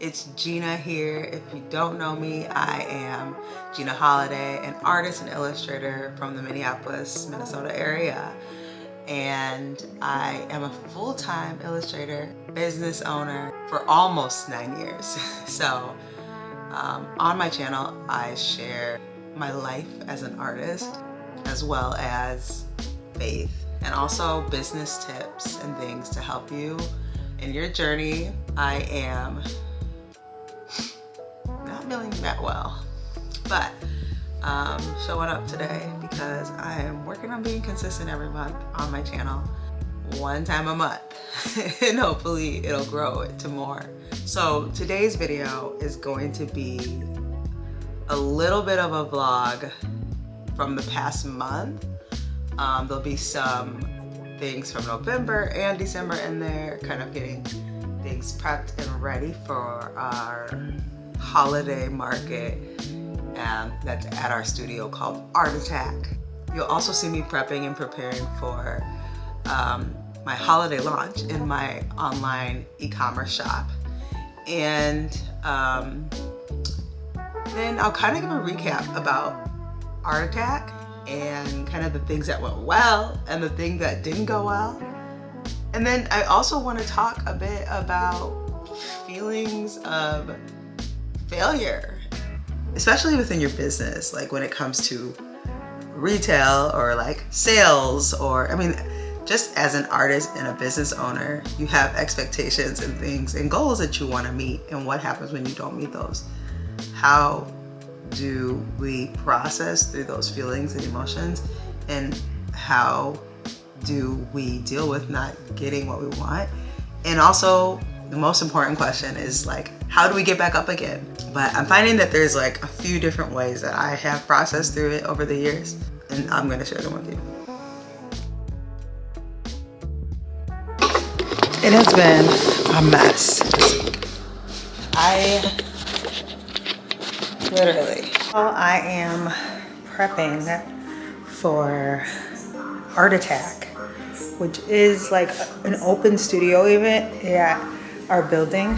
It's Gina here. If you don't know me, I am Gina Holiday, an artist and illustrator from the Minneapolis, Minnesota area. And I am a full-time illustrator, business owner for almost 9 years. So on my channel, I share my life as an artist, as well as faith, and also business tips and things to help you in your journey. I am not feeling that well, but showing up today because I am working on being consistent every month on my channel, one time a month, and hopefully it'll grow it to more. So today's video is going to be a little bit of a vlog from the past month. There'll be some things from November and December in there, kind of getting things prepped and ready for our holiday market that's at our studio called Art Attack. You'll also see me prepping and preparing for my holiday launch in my online e-commerce shop. And then I'll kind of give a recap about Art Attack and kind of the things that went well and the things that didn't go well. And then I also want to talk a bit about feelings of failure, especially within your business, like when it comes to retail or like sales, or I mean, just as an artist and a business owner, you have expectations and things and goals that you want to meet, and what happens when you don't meet those. How do we process through those feelings and emotions, and how do we deal with not getting what we want? And also the most important question is like, how do we get back up again? But I'm finding that there's like a few different ways that I have processed through it over the years, and I'm going to share them with you. It has been a mess. I am prepping for Art Attack, which is like an open studio event at our building.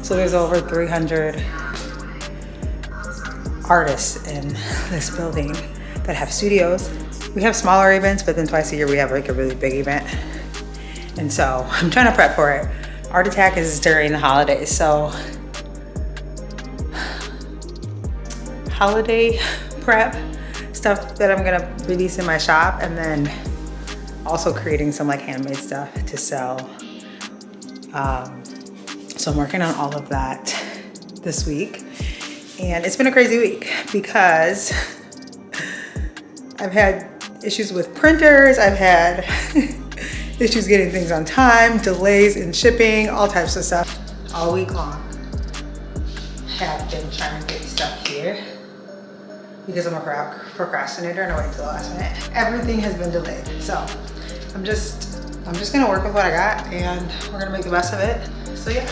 So there's over 300 artists in this building that have studios. We have smaller events, but then twice a year we have like a really big event. And so I'm trying to prep for it. Art Attack is during the holidays, so holiday prep stuff that I'm gonna release in my shop, and then also creating some like handmade stuff to sell. So I'm working on all of that this week, and it's been a crazy week because I've had issues with printers, I've had issues getting things on time, delays in shipping, all types of stuff. All week long, have been trying to get stuff here because I'm a procrastinator and I wait till the last minute. Everything has been delayed, so I'm just gonna work with what I got, and we're gonna make the best of it. So yeah.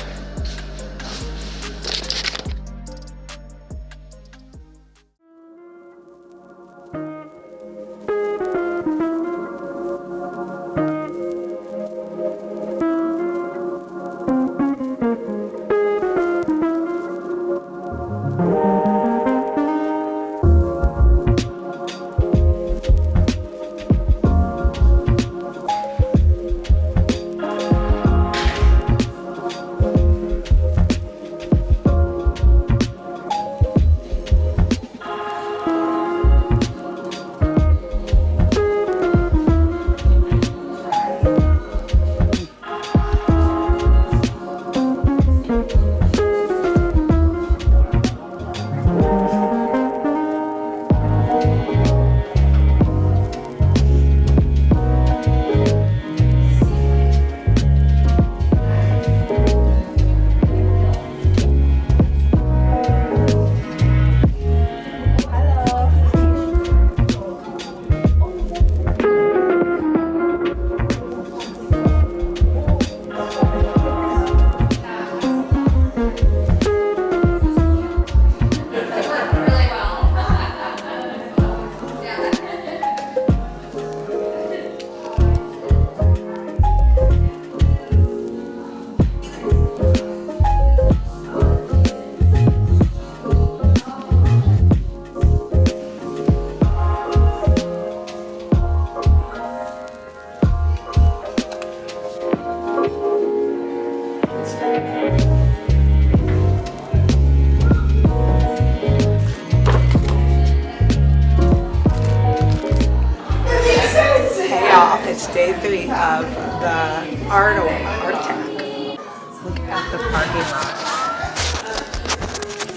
It's day 3 of the Art Attack. Look at the parking lot.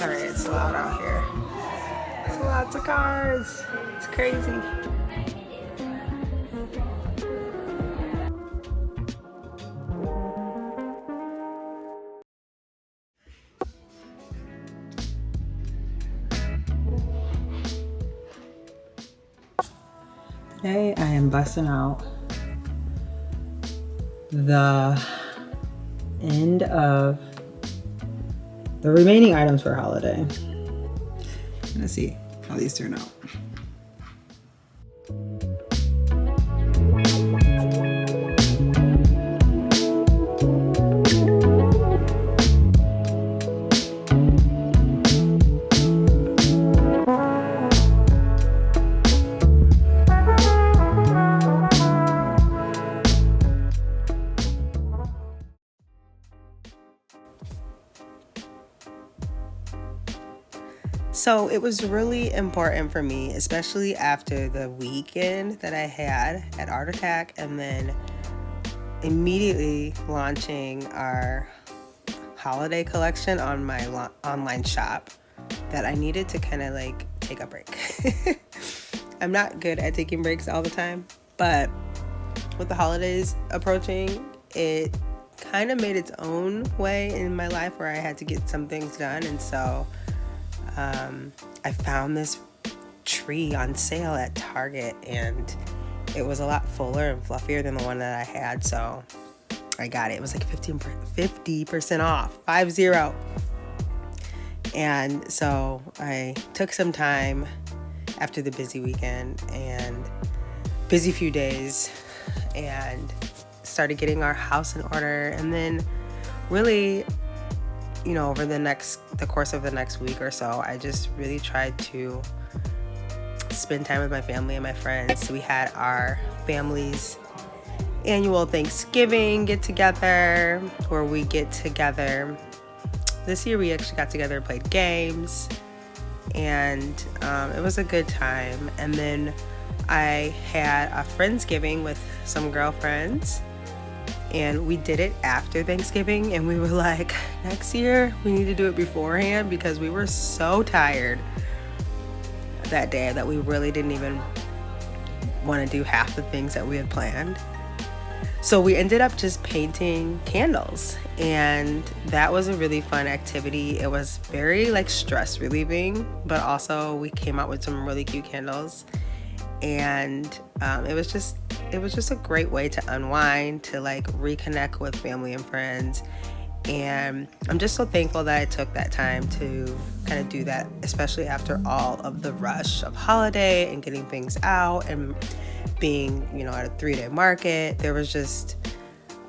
Alright, it's loud out here. There's lots of cars. It's crazy. Today I am busting out the end of the remaining items for holiday. I'm gonna see how these turn out. So it was really important for me, especially after the weekend that I had at Art Attack and then immediately launching our holiday collection on my online shop, that I needed to kind of like take a break. I'm not good at taking breaks all the time, but with the holidays approaching, it kind of made its own way in my life where I had to get some things done. And so I found this tree on sale at Target, and it was a lot fuller and fluffier than the one that I had, so I got it. It was like 50% off, 50. And so I took some time after the busy weekend and busy few days and started getting our house in order. And then really, you know, over the course of the next week or so, I just really tried to spend time with my family and my friends. So we had our family's annual Thanksgiving get together, where we get together. This year we actually got together and played games, and it was a good time. And then I had a Friendsgiving with some girlfriends, and we did it after Thanksgiving, and we were like, next year we need to do it beforehand, because we were so tired that day that we really didn't even want to do half the things that we had planned. So we ended up just painting candles, and that was a really fun activity. It was very like stress relieving, but also we came out with some really cute candles, and it was just a great way to unwind, to like reconnect with family and friends. And I'm just so thankful that I took that time to kind of do that, especially after all of the rush of holiday and getting things out and being, you know, at a 3-day market. There was just,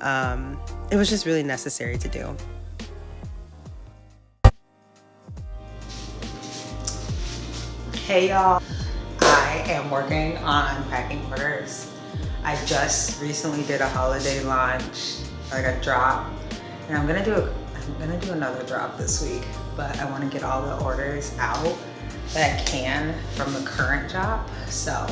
it was just really necessary to do. Hey y'all, I am working on packing orders. I just recently did a holiday launch, like a drop, and I'm gonna do another drop this week, but I want to get all the orders out that I can from the current drop. So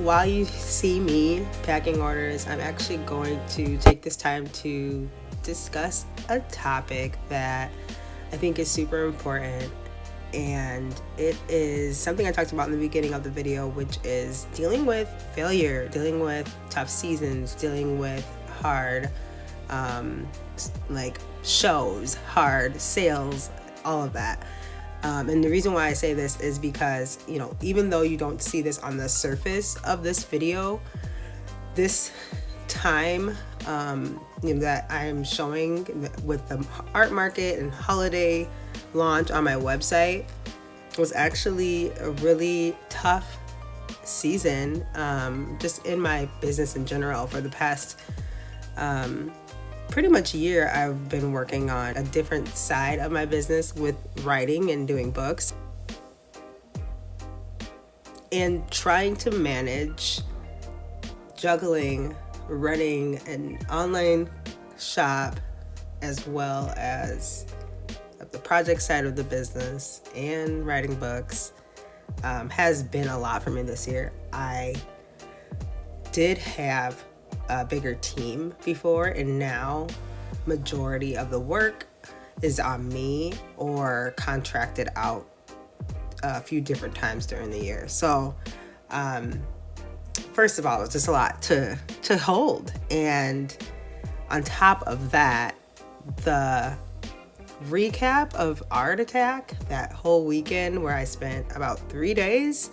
while you see me packing orders, I'm actually going to take this time to discuss a topic that I think is super important, and it is something I talked about in the beginning of the video, which is dealing with failure, dealing with tough seasons, dealing with hard like shows, hard sales, all of that. And the reason why I say this is because, you know, even though you don't see this on the surface of this video, this time you know, that I'm showing with the art market and holiday launch on my website was actually a really tough season, just in my business in general. For the past pretty much year, I've been working on a different side of my business with writing and doing books, and trying to manage juggling running an online shop as well as the project side of the business and writing books has been a lot for me this year. I did have a bigger team before, and now majority of the work is on me or contracted out a few different times during the year. So first of all, it's just a lot to hold. And on top of that, the recap of Art Attack, that whole weekend where I spent about 3 days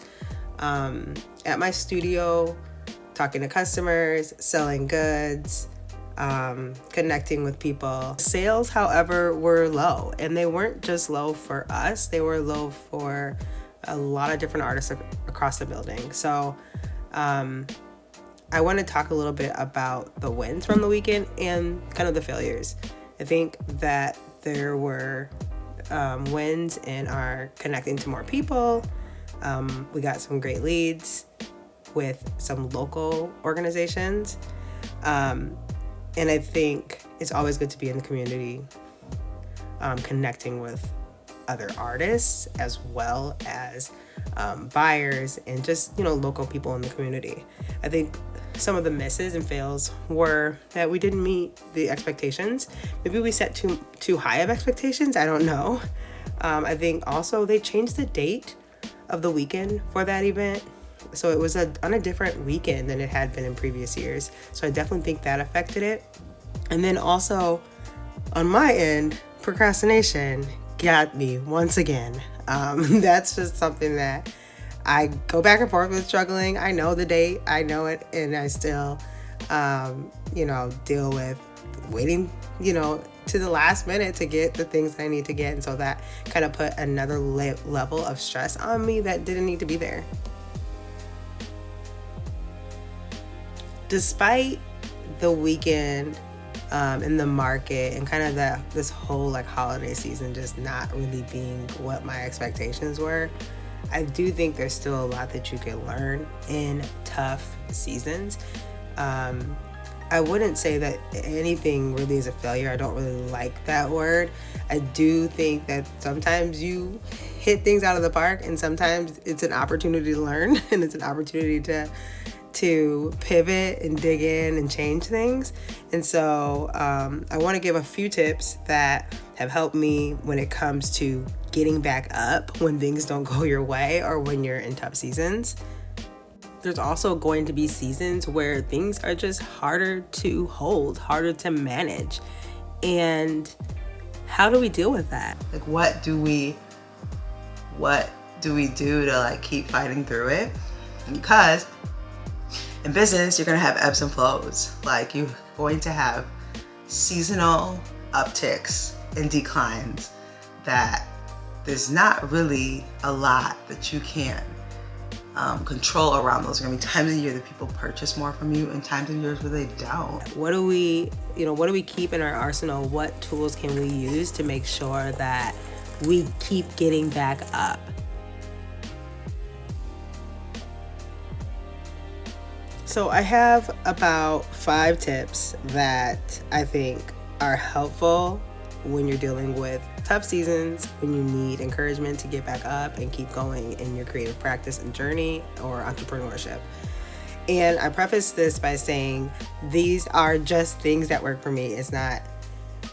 at my studio, talking to customers, selling goods, connecting with people. Sales, however, were low, and they weren't just low for us, they were low for a lot of different artists across the building. So I want to talk a little bit about the wins from the weekend and kind of the failures. I think that there were wins in our connecting to more people. We got some great leads with some local organizations. And I think it's always good to be in the community, connecting with other artists as well as buyers and just, local people in the community. I think some of the misses and fails were that we didn't meet the expectations. Maybe we set too high of expectations. I don't know. I think also they changed the date of the weekend for that event. So it was on a different weekend than it had been in previous years. So I definitely think that affected it. And then also on my end, procrastination got me once again. That's just something that I go back and forth with struggling. I know the date, I know it, and I still, deal with waiting, to the last minute to get the things that I need to get. And so that kind of put another level of stress on me that didn't need to be there. Despite the weekend in the market and kind of this whole holiday season just not really being what my expectations were, I do think there's still a lot that you can learn in tough seasons. I wouldn't say that anything really is a failure. I don't really like that word. I do think that sometimes you hit things out of the park, and sometimes it's an opportunity to learn and it's an opportunity to pivot and dig in and change things. And so I want to give a few tips that have helped me when it comes to getting back up when things don't go your way or when you're in tough seasons. There's also going to be seasons where things are just harder to hold, harder to manage. And how do we deal with that? What do we do to keep fighting through it? Because in business, you're going to have ebbs and flows. You're going to have seasonal upticks and declines that there's not really a lot that you can control around those. There are going to be times of the year that people purchase more from you and times of years where they don't. What do we keep in our arsenal? What tools can we use to make sure that we keep getting back up? So I have about 5 tips that I think are helpful when you're dealing with tough seasons, when you need encouragement to get back up and keep going in your creative practice and journey or entrepreneurship. And I preface this by saying these are just things that work for me. It's not,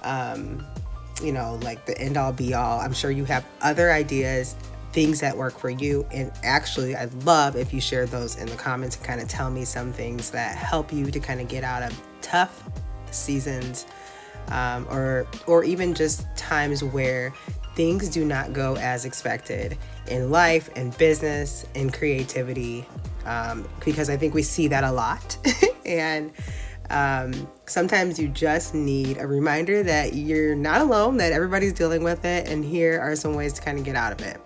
the end all be all. I'm sure you have other ideas, things that work for you. And actually, I'd love if you share those in the comments and kind of tell me some things that help you to kind of get out of tough seasons, or even just times where things do not go as expected in life and business and creativity, because I think we see that a lot. And sometimes you just need a reminder that you're not alone, that everybody's dealing with it, and here are some ways to kind of get out of it.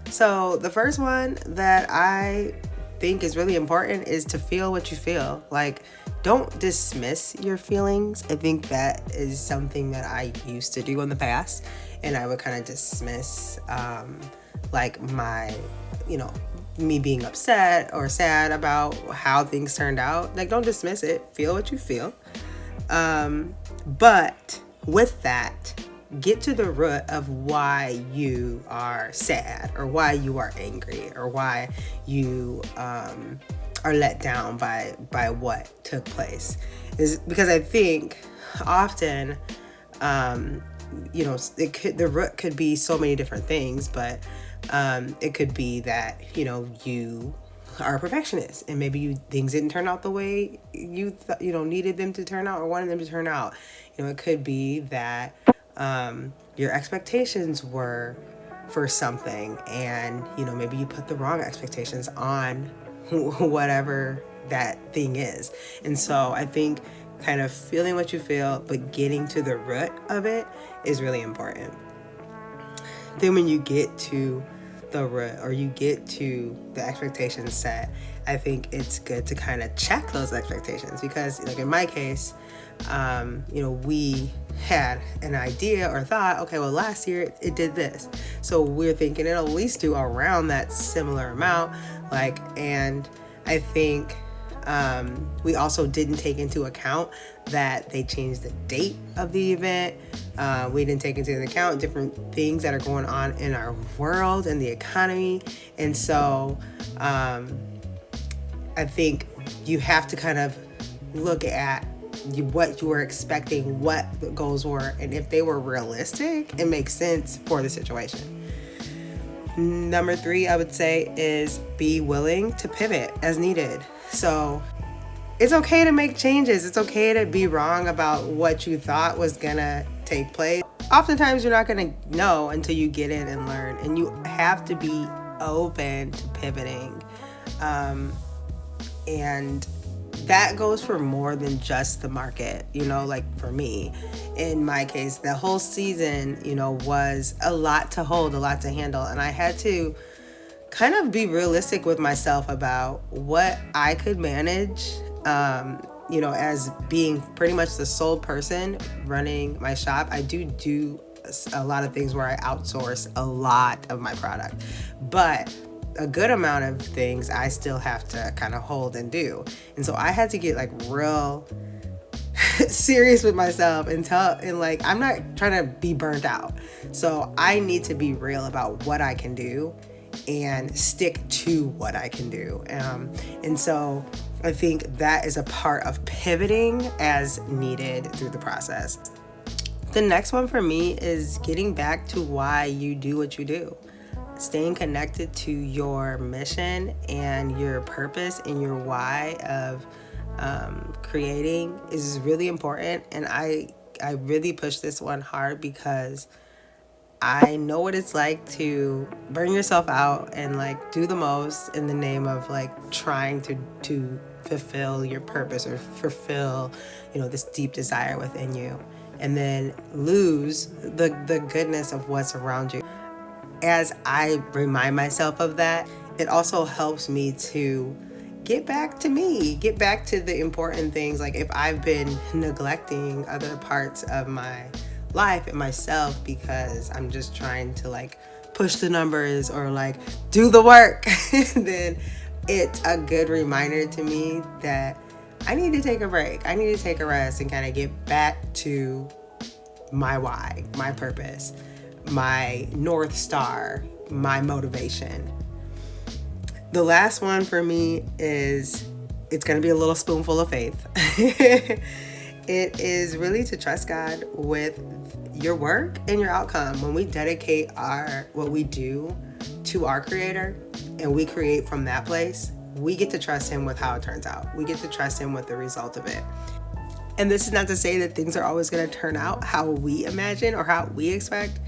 So the first one that I think is really important is to feel what you feel. Don't dismiss your feelings. I think that is something that I used to do in the past, and I would kind of dismiss my, me being upset or sad about how things turned out. Don't dismiss it. Feel what you feel. But with that, get to the root of why you are sad, or why you are angry, or why you are let down by what took place. Is because I think often, the root could be so many different things, but it could be that, you are a perfectionist, and maybe things didn't turn out the way you needed them to turn out or wanted them to turn out. It could be that your expectations were for something, and maybe you put the wrong expectations on whatever that thing is. And so I think kind of feeling what you feel, but getting to the root of it is really important. Then when you get to the root, or you get to the expectations set, I think it's good to kind of check those expectations, because like in my case, we had an idea or thought, okay, well, last year it did this, so we're thinking it'll at least do around that similar amount. And I think we also didn't take into account that they changed the date of the event. We didn't take into account different things that are going on in our world and the economy. And so I think you have to kind of look at what you were expecting, what the goals were, and if they were realistic and make sense for the situation. Number 3, I would say, is be willing to pivot as needed. So it's okay to make changes. It's okay to be wrong about what you thought was gonna take place. Oftentimes you're not gonna know until you get in and learn, and you have to be open to pivoting. And that goes for more than just the market. Like for me, in my case, the whole season, was a lot to hold, a lot to handle. And I had to kind of be realistic with myself about what I could manage, as being pretty much the sole person running my shop. I do a lot of things where I outsource a lot of my product, but a good amount of things I still have to kind of hold and do. And so I had to get real serious with myself and I'm not trying to be burnt out. So I need to be real about what I can do and stick to what I can do. And so I think that is a part of pivoting as needed through the process. The next one for me is getting back to why you do what you do. Staying connected to your mission and your purpose and your why of creating is really important. And I really push this one hard, because I know what it's like to burn yourself out and do the most in the name of trying to fulfill your purpose or fulfill this deep desire within you, and then lose the goodness of what's around you. As I remind myself of that, it also helps me to get back to me, get back to the important things. If I've been neglecting other parts of my life and myself because I'm just trying to push the numbers or do the work, then it's a good reminder to me that I need to take a break. I need to take a rest and kind of get back to my why, my purpose, my North Star, my motivation. The last one for me is, it's going to be a little spoonful of faith. It is really to trust God with your work and your outcome. When we dedicate what we do to our Creator and we create from that place, we get to trust Him with how it turns out. We get to trust Him with the result of it. And this is not to say that things are always going to turn out how we imagine or how we expect,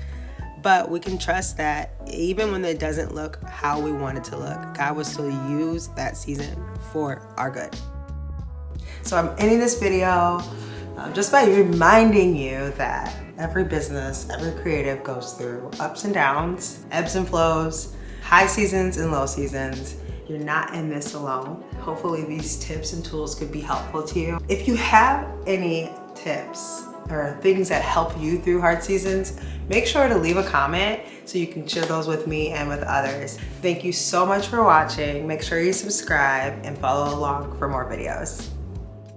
but we can trust that even when it doesn't look how we want it to look, God will still use that season for our good. So I'm ending this video just by reminding you that every business, every creative goes through ups and downs, ebbs and flows, high seasons and low seasons. You're not in this alone. Hopefully these tips and tools could be helpful to you. If you have any tips or things that help you through hard seasons, make sure to leave a comment so you can share those with me and with others. Thank you so much for watching. Make sure you subscribe and follow along for more videos.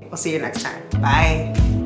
We'll see you next time. Bye.